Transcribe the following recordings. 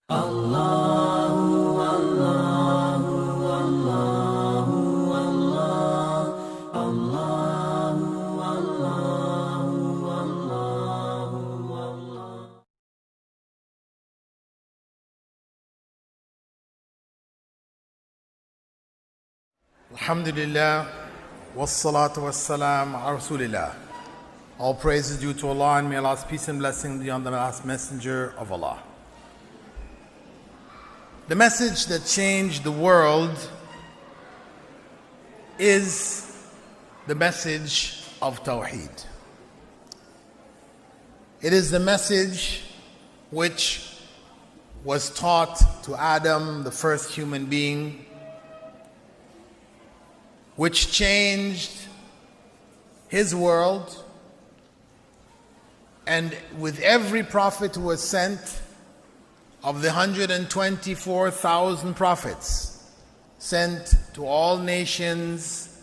Alhamdulillah, wassalatu wassalam ala Rasulillah. All praise is due to Allah, and may Allah's peace and blessing be on the last messenger of Allah. The message that changed the world is the message of Towheed. It is the message which was taught to Adam, the first human being, which changed his world, and with every prophet who was sent, of the 124,000 prophets sent to all nations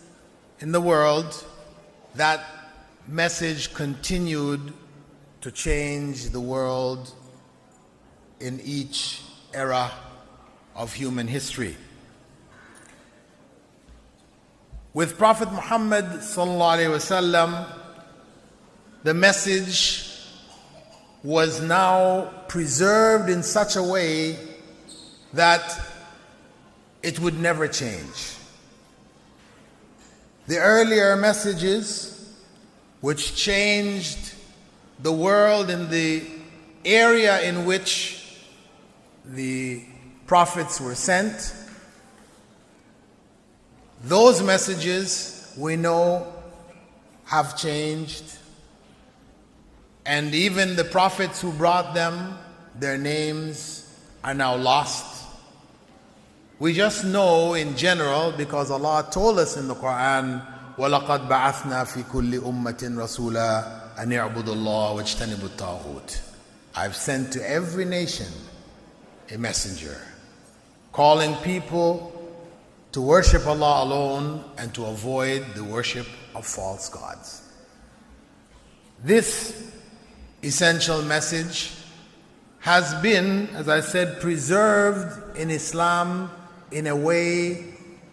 in the world, that message continued to change the world in each era of human history. With Prophet Muhammad sallallahu alaihi wasallam, the message was now preserved in such a way that it would never change. The earlier messages, which changed the world in the area in which the prophets were sent, those messages we know have changed, and even the prophets who brought them, their names are now lost. We just know in general because Allah told us in the Quran, وَلَقَدْ بَعَثْنَا فِي كُلِّ أُمَّةٍ رَسُولًا أَنْ يَعْبُدُوا اللَّهَ وَاجْتَنِبُوا الطَّاغُوتَ. I've sent to every nation a messenger, calling people to worship Allah alone and to avoid the worship of false gods. This essential message has been, as I said, preserved in Islam in a way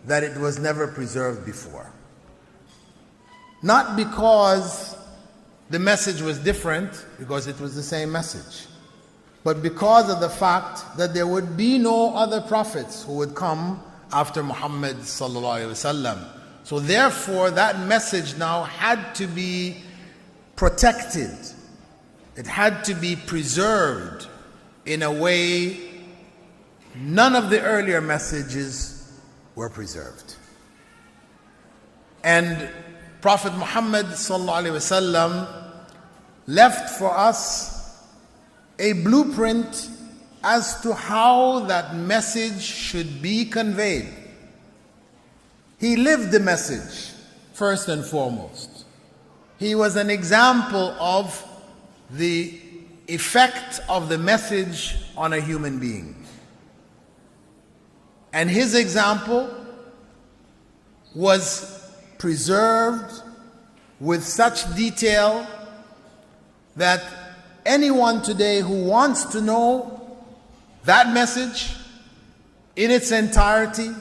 that it was never preserved before. Not because the message was different, because it was the same message, but because of the fact that there would be no other prophets who would come after Muhammad sallallahu alaihi wasallam. So therefore that message now had to be protected. It had to be preserved in a way none of the earlier messages were preserved. And Prophet Muhammad sallallahu alaihi wasallam left for us a blueprint as to how that message should be conveyed. He lived the message, first and foremost. He was an example of the effect of the message on a human being. And his example was preserved with such detail that anyone today who wants to know that message in its entirety,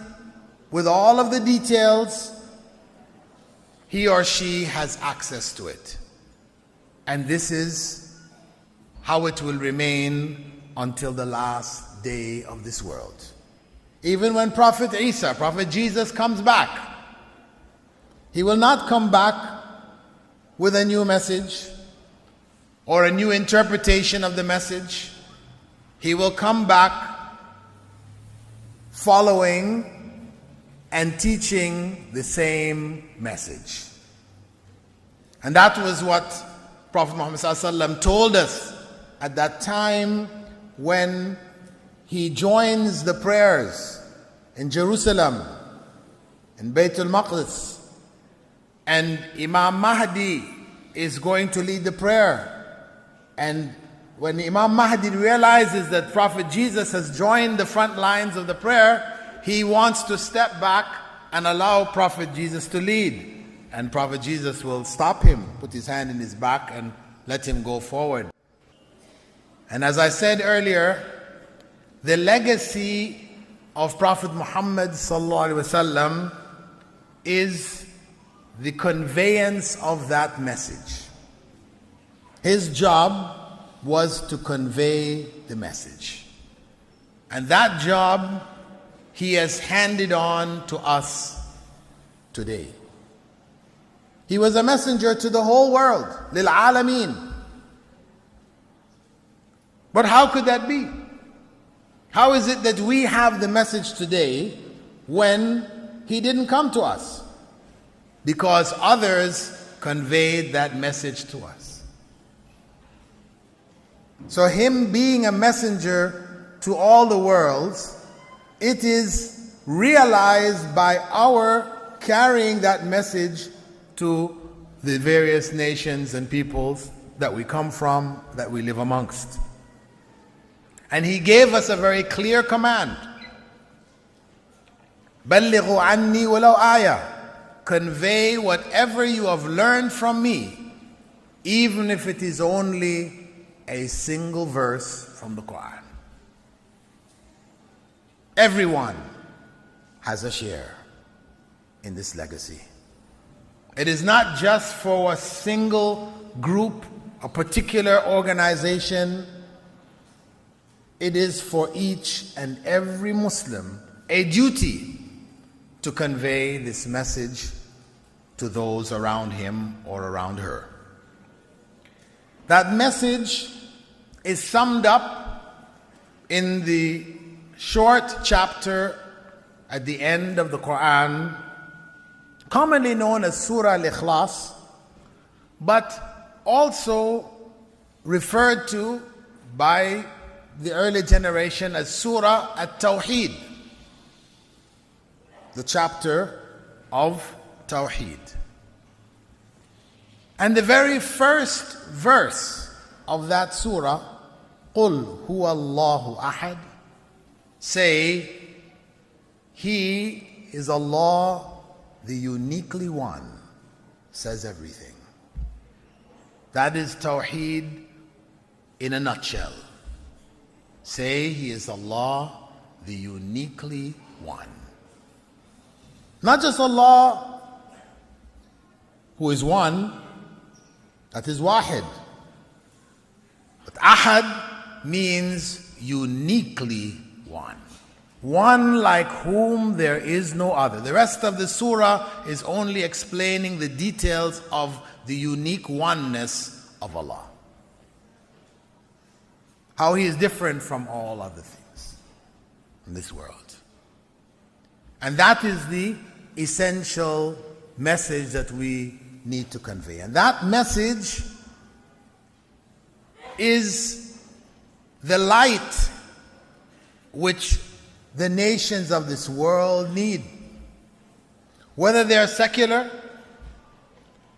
with all of the details, he or she has access to it. And this is how it will remain until the last day of this world. Even when Prophet Isa, Prophet Jesus comes back, he will not come back with a new message or a new interpretation of the message. He will come back following and teaching the same message. And that was what Prophet Muhammad ﷺ told us at that time when he joins the prayers in Jerusalem, in Baytul Maqdis, and Imam Mahdi is going to lead the prayer. And when Imam Mahdi realizes that Prophet Jesus has joined the front lines of the prayer, he wants to step back and allow Prophet Jesus to lead. And Prophet Jesus will stop him, put his hand in his back and let him go forward. And as I said earlier, the legacy of Prophet Muhammad sallallahu alaihi wasallam is the conveyance of that message. His job was to convey the message. And that job he has handed on to us today. He was a messenger to the whole world, lil alameen. But how could that be? How is it that we have the message today when he didn't come to us? Because others conveyed that message to us. So him being a messenger to all the worlds, it is realized by our carrying that message to the various nations and peoples that we come from, that we live amongst. And he gave us a very clear command. بَلِّغُوا عَنِّي وَلَوْ آيَةً. Convey whatever you have learned from me, even if it is only a single verse from the Quran. Everyone has a share in this legacy. It is not just for a single group, a particular organization. It is for each and every Muslim a duty to convey this message to those around him or around her. That message is summed up in the short chapter at the end of the Quran, commonly known as Surah Al-Ikhlas, but also referred to by the early generation as Surah At-Towheed, the chapter of Towheed. And the very first verse of that surah, قُلْ هُوَ اللَّهُ أَحَدٌ, say, He is Allah, the uniquely one, says everything. That is Tawheed in a nutshell. Say, He is Allah, the uniquely one. Not just Allah, who is one, that is Wahid. But Ahad means uniquely one. One like whom there is no other. The rest of the surah is only explaining the details of the unique oneness of Allah. How He is different from all other things in this world. And that is the essential message that we need to convey. And that message is the light which the nations of this world need. Whether they are secular,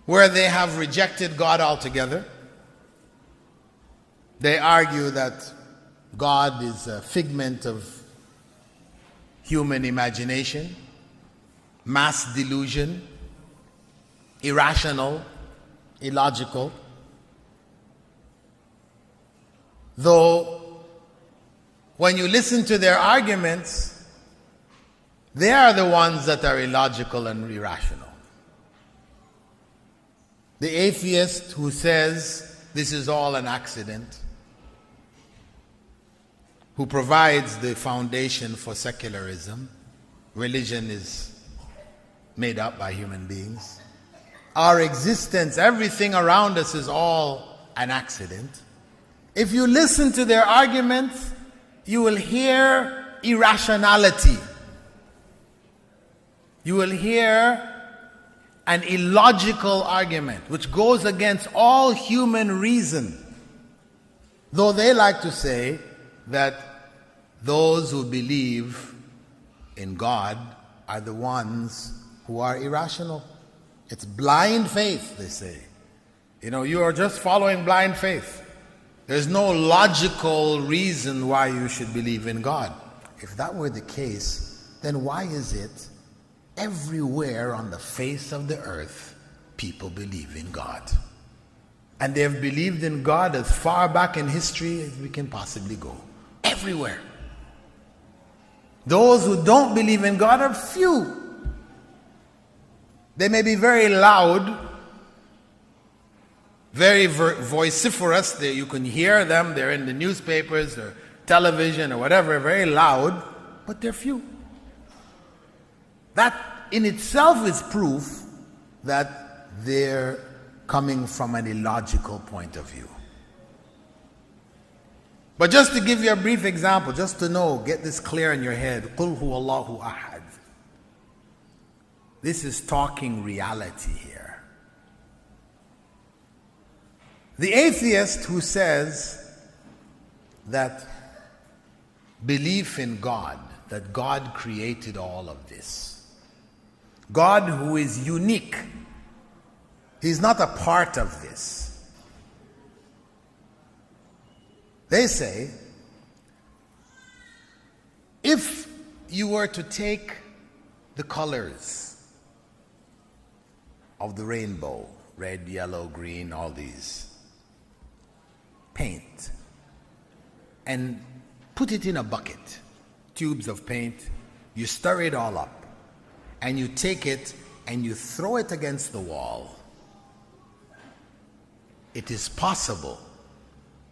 where they have rejected God altogether, they argue that God is a figment of human imagination, mass delusion, irrational, illogical. Though, when you listen to their arguments, they are the ones that are illogical and irrational. The atheist who says this is all an accident, who provides the foundation for secularism, religion is made up by human beings. Our existence, everything around us is all an accident. If you listen to their arguments, you will hear irrationality. You will hear an illogical argument which goes against all human reason. Though they like to say that those who believe in God are the ones who are irrational. It's blind faith, they say. You are just following blind faith. There's no logical reason why you should believe in God. If that were the case, then why is it everywhere on the face of the earth people believe in God? And they have believed in God as far back in history as we can possibly go. Everywhere. Those who don't believe in God are few. They may be very loud, very vociferous. You can hear them. They're in the newspapers or television or whatever, very loud, but they're few. That in itself is proof that they're coming from an illogical point of view. But just to give you a brief example, just to know, get this clear in your head. قُلْ هُوَ اللَّهُ أَحَدٌ. This is talking reality here. The atheist who says that belief in God, that God created all of this, God who is unique, He's not a part of this. They say, if you were to take the colors of the rainbow, red, yellow, green, all these, paint, and put it in a bucket, tubes of paint, you stir it all up, and you take it and you throw it against the wall, it is possible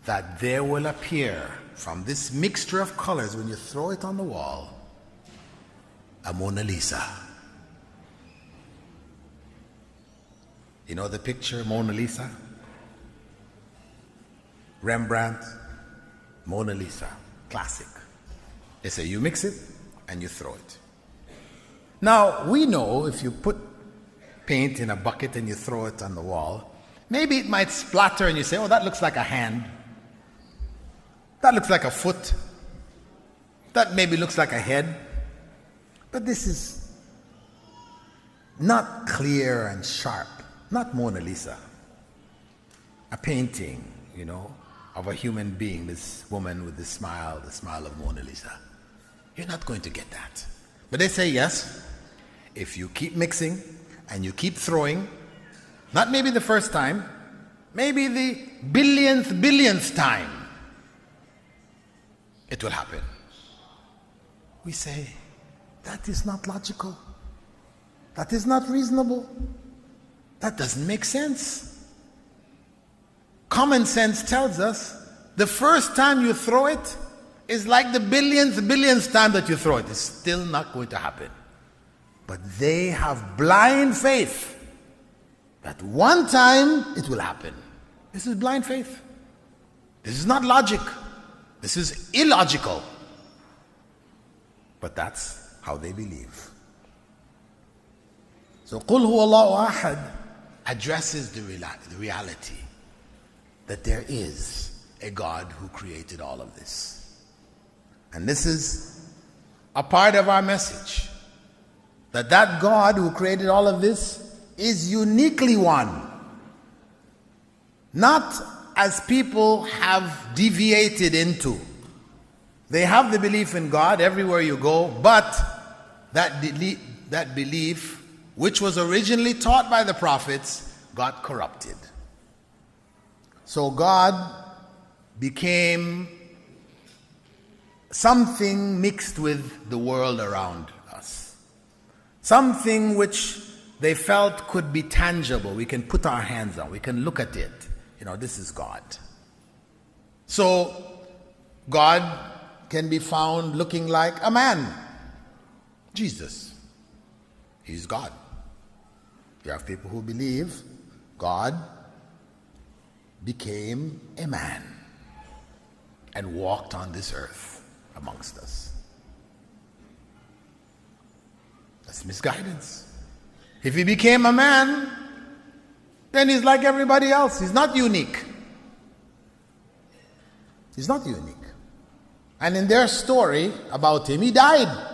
that there will appear from this mixture of colors, when you throw it on the wall, a Mona Lisa. You know the picture, Mona Lisa? Rembrandt, Mona Lisa, classic. They say you mix it and you throw it. Now, we know if you put paint in a bucket and you throw it on the wall, maybe it might splatter and you say, oh, that looks like a hand. That looks like a foot. That maybe looks like a head. But this is not clear and sharp. Not Mona Lisa. A painting, of a human being, this woman with this smile, the smile of Mona Lisa. You're not going to get that. But they say, yes, if you keep mixing and you keep throwing, not maybe the first time, maybe the billionth time, it will happen. We say, that is not logical. That is not reasonable. That doesn't make sense. Common sense tells us the first time you throw it is like the billionth time that you throw it. It's still not going to happen. But they have blind faith that one time it will happen. This is blind faith. This is not logic. This is illogical. But that's how they believe. So قُلْ هُوَ اللَّهُ أَحَدٌ addresses the reality that there is a God who created all of this. And this is a part of our message, that God who created all of this is uniquely one. Not as people have deviated into. They have the belief in God everywhere you go, but that belief, which was originally taught by the prophets, got corrupted. So God became something mixed with the world around us. Something which they felt could be tangible. We can put our hands on. We can look at it. This is God. So God can be found looking like a man. Jesus. He's God. You have people who believe God became a man and walked on this earth amongst us. That's misguidance. If he became a man, then he's like everybody else. He's not unique. He's not unique. And in their story about him, he died.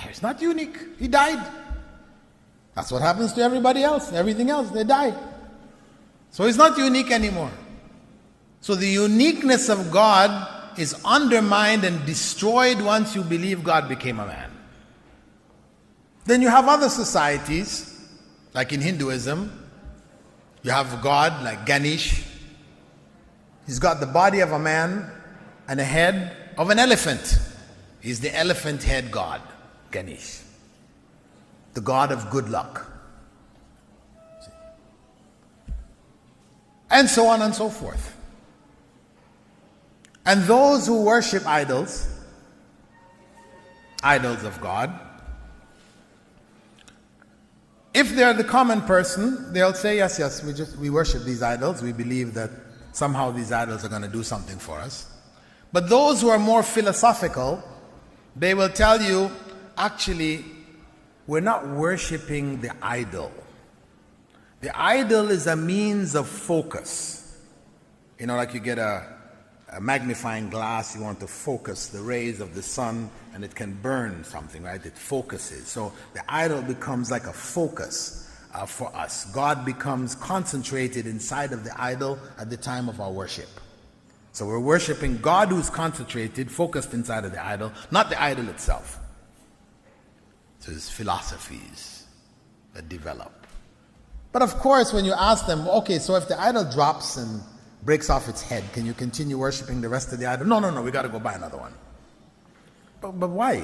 He's not unique. He died. That's what happens to everybody else. Everything else, they die. So he's not unique anymore. So the uniqueness of God is undermined and destroyed once you believe God became a man. Then you have other societies, like in Hinduism, you have a god like Ganesh. He's got the body of a man and a head of an elephant. He's the elephant head god, Ganesh. The god of good luck. And so on and so forth. And those who worship idols of God, if they're the common person, they'll say, yes, we worship these idols. We believe that somehow these idols are going to do something for us. But those who are more philosophical, they will tell you, actually, we're not worshiping the idol. The idol is a means of focus. You know, like you get a magnifying glass, you want to focus the rays of the sun, and it can burn something, right? It focuses. So the idol becomes like a focus for us. God becomes concentrated inside of the idol at the time of our worship. So we're worshiping God who's concentrated, focused inside of the idol, not the idol itself. So there's philosophies that develop. But of course, when you ask them, okay, so if the idol drops and breaks off its head, can you continue worshiping the rest of the idol? No, we got to go buy another one. But why?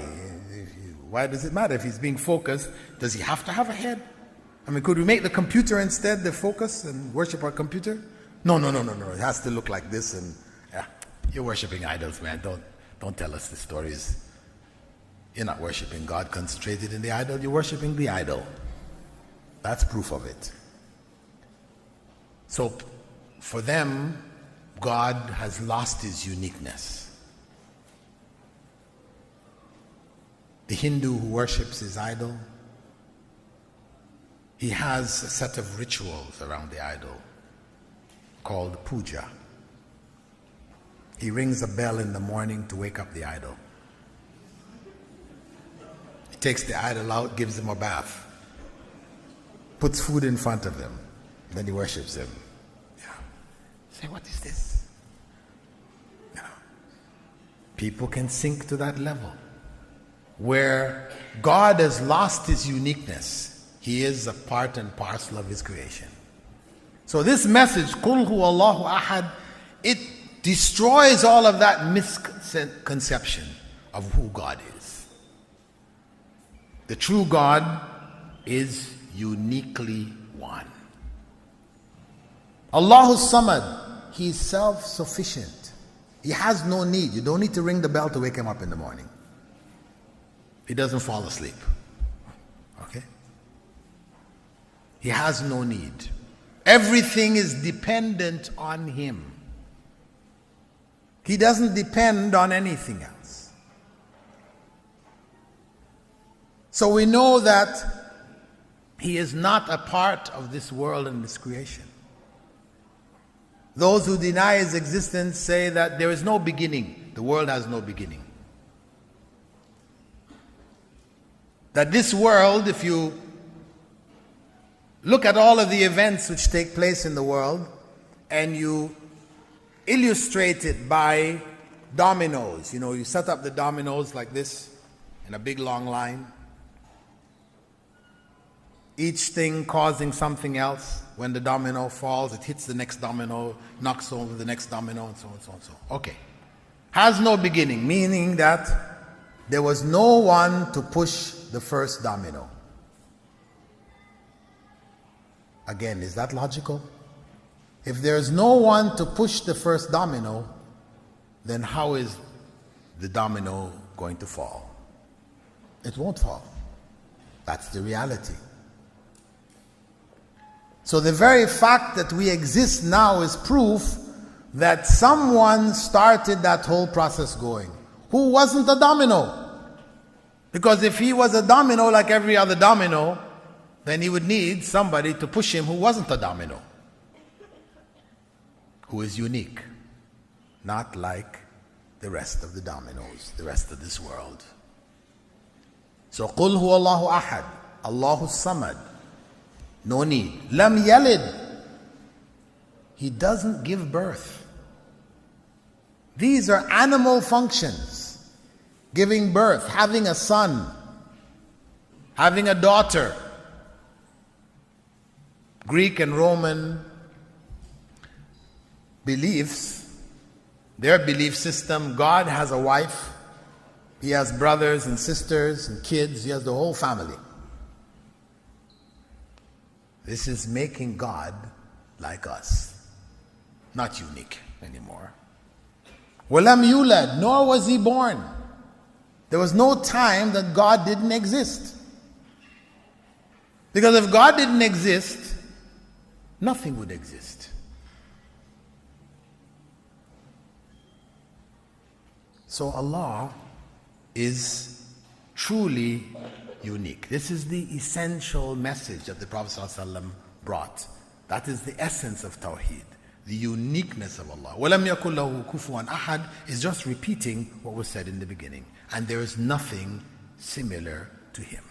Why does it matter? If he's being focused, does he have to have a head? I mean, could we make the computer instead the focus and worship our computer? No. It has to look like this. And you're worshiping idols, man. Don't tell us the stories. You're not worshiping God concentrated in the idol. You're worshiping the idol. That's proof of it. So for them, God has lost his uniqueness. The Hindu who worships his idol, he has a set of rituals around the idol called puja. He rings a bell in the morning to wake up the idol. He takes the idol out, gives him a bath, puts food in front of him, then he worships him. Say, what is this? People can sink to that level where God has lost his uniqueness. He is a part and parcel of his creation. So this message, Qul huwa Allahu ahad, it destroys all of that misconception of who God is. The true God is uniquely one. Allahu Samad, he is self-sufficient. He has no need. You don't need to ring the bell to wake him up in the morning. He doesn't fall asleep. Okay? He has no need. Everything is dependent on him. He doesn't depend on anything else. So we know that he is not a part of this world and this creation. Those who deny his existence say that there is no beginning. The world has no beginning. That this world, if you look at all of the events which take place in the world and you illustrate it by dominoes, you set up the dominoes like this in a big long line, each thing causing something else. When the domino falls, it hits the next domino, knocks over the next domino, and so on and so on and so on. Okay. Has no beginning, meaning that there was no one to push the first domino. Again, is that logical? If there's no one to push the first domino, then how is the domino going to fall? It won't fall. That's the reality. So the very fact that we exist now is proof that someone started that whole process going. Who wasn't a domino? Because if he was a domino like every other domino, then he would need somebody to push him who wasn't a domino, who is unique, not like the rest of the dominoes, the rest of this world. So قُلْ هُوَ اللَّهُ أَحَدٌ Allahu Samad. No need. Lam yalid. He doesn't give birth. These are animal functions. Giving birth, having a son, having a daughter. Greek and Roman beliefs, their belief system, God has a wife He has brothers and sisters and kids. He has the whole family. This is making God like us, not unique anymore. وَلَمْ يُولَدْ, nor was he born. There was no time that God didn't exist. Because if God didn't exist, nothing would exist. So Allah is truly unique. This is the essential message that the Prophet ﷺ brought. That is the essence of Towheed, the uniqueness of Allah. وَلَمْ يَكُنْ لَهُ كُفُوًا أَحَدٌ is just repeating what was said in the beginning. And there is nothing similar to him.